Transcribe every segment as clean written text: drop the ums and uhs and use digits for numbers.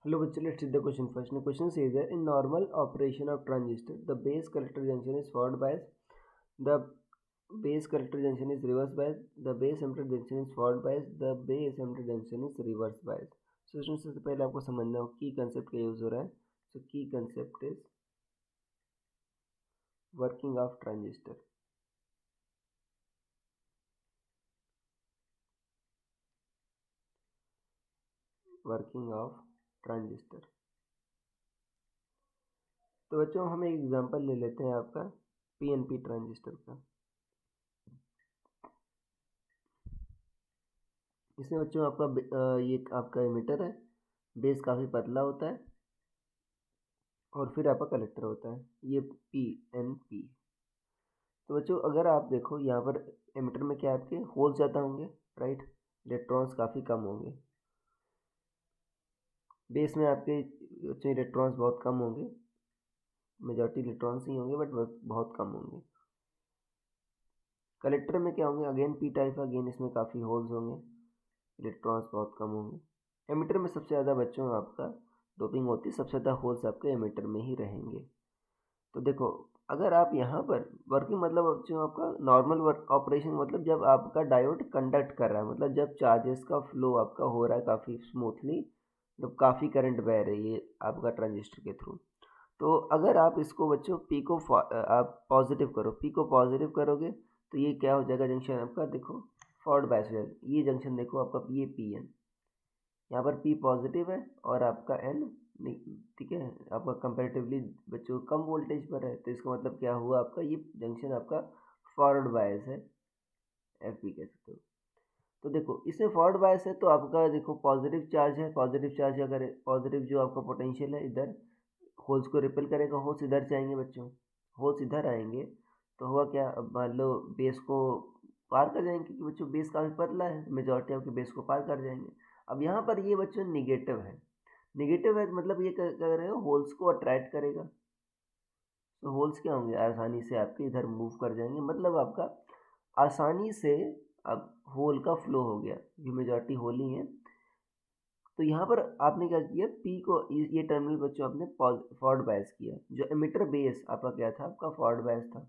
Hello, bachcho, let's read the question first. The question says that in normal operation of transistor, the base collector junction is forward bias, the base collector junction is reverse bias, the base emitter junction is forward bias, the base emitter junction is reverse bias. So इसमें सबसे पहले आपको समझना हो की concept का use हो रहा है. So की concept is working of transistor. Working of transistor. तो बच्चों हम एक एग्जांपल ले लेते हैं आपका पीएनपी ट्रांजिस्टर का. इसमें बच्चों आपका ये आपका एमिटर है, बेस काफ़ी पतला होता है और फिर आपका कलेक्टर होता है, ये पीएनपी. तो बच्चों अगर आप देखो यहाँ पर एमिटर में क्या आपके होल्स ज़्यादा होंगे, राइट, इलेक्ट्रॉन्स काफ़ी कम होंगे. बेस में आपके बच्चों इलेक्ट्रॉन्स बहुत कम होंगे, मेजॉरिटी इलेक्ट्रॉन्स ही होंगे बट बहुत कम होंगे. कलेक्टर में क्या होंगे, अगेन पी टाइप, अगेन इसमें काफ़ी होल्स होंगे, इलेक्ट्रॉन्स बहुत कम होंगे. एमिटर में सबसे ज़्यादा बच्चों आपका डोपिंग होती है, सबसे ज़्यादा होल्स आपके एमिटर में ही रहेंगे. तो देखो अगर आप यहाँ पर वर्किंग मतलब बच्चों आपका नॉर्मल वर्क ऑपरेशन मतलब जब आपका डायोड कंडक्ट कर रहा है, मतलब जब चार्जेस का फ्लो आपका हो रहा है काफ़ी स्मूथली, मतलब काफ़ी करंट बह रही है आपका ट्रांजिस्टर के थ्रू. तो अगर आप इसको बच्चों पी को आप पॉजिटिव करो, पी को पॉजिटिव करोगे तो ये क्या हो जाएगा जंक्शन आपका, देखो फॉरवर्ड बायस हो जाएगा. ये जंक्शन देखो आपका ये पी एन, यहाँ पर पी पॉजिटिव है और आपका एन, ठीक है, आपका कंपेरेटिवली बच्चों कम वोल्टेज पर है. तो इसका मतलब क्या हुआ, आपका ये जंक्शन आपका फॉरवर्ड बायस है, एफ बी कह सकते हो. तो देखो इसमें फॉरवर्ड बायस है तो आपका देखो पॉजिटिव चार्ज है, पॉजिटिव चार्ज अगर पॉजिटिव जो आपका पोटेंशियल है इधर होल्स को रिपेल करेगा, होल्स इधर से आएंगे बच्चों, होल्स इधर आएंगे तो हुआ क्या, अब मान लो बेस को पार कर जाएंगे क्योंकि बच्चों बेस काफ़ी पतला है, मेजॉरिटी आपके बेस को पार कर जाएंगे. अब यहाँ पर ये बच्चों निगेटिव है, निगेटिव है मतलब ये कर रहे हो होल्स को अट्रैक्ट करेगा. तो होल्स क्या होंगे, आसानी से आपके इधर मूव कर जाएंगे, मतलब आपका आसानी से अब होल का फ्लो हो गया, जो मेजॉरिटी होल ही है. तो यहाँ पर आपने क्या किया, पी को ये टर्मिनल बच्चों आपने फॉरवर्ड बायस किया, जो एमिटर बेस आपका क्या था, आपका फॉरवर्ड बायस था.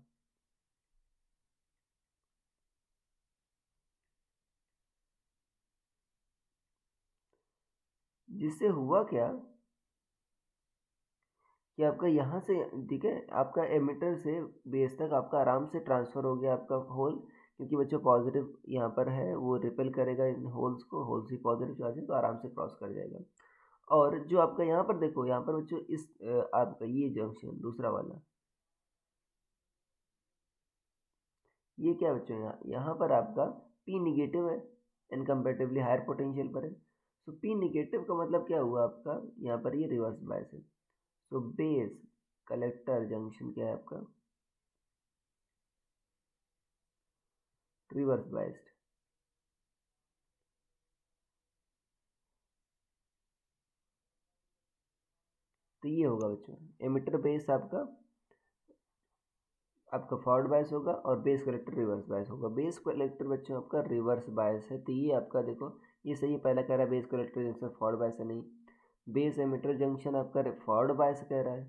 जिससे हुआ क्या कि आपका यहाँ से, ठीक है, आपका एमिटर से बेस तक आपका आराम से ट्रांसफ़र हो गया आपका होल, क्योंकि बच्चों पॉजिटिव यहाँ पर है वो रिपेल करेगा इन होल्स को, होल्स ही पॉजिटिव चार्ज है तो आराम से क्रॉस कर जाएगा. और जो आपका यहाँ पर देखो, यहाँ पर बच्चों इस आपका ये जंक्शन दूसरा वाला, ये क्या बच्चों, यहाँ पर आपका पी निगेटिव है एंड कंपेरेटिवली हायर पोटेंशियल पर है. सो पी निगेटिव का मतलब क्या हुआ आपका, यहाँ पर ये रिवर्स बायस है. सो बेस कलेक्टर जंक्शन क्या है आपका, रिवर्स बायस्ड. तो ये होगा बच्चों एमिटर बेस आपका फॉरवर्ड बायस होगा और बेस कलेक्टर रिवर्स बायस होगा. बेस कलेक्टर बच्चों आपका रिवर्स बायस है, तो ये आपका देखो ये सही है, पहला कह रहा है base collector junction forward bias है, नहीं, बेस एमिटर जंक्शन आपका फॉरवर्ड बायस कह रहा है.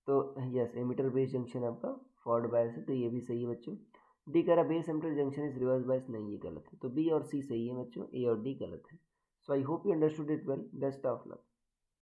तो यस एमिटर बेस जंक्शन आपका फॉरवर्ड बायस है, तो ये भी सही है बच्चों. डी कह रहा है base emitter junction is reverse bias, नहीं ये गलत है. तो बी और सी सही है बच्चों, ए और डी गलत है. So I hope you understood it well. Best of luck.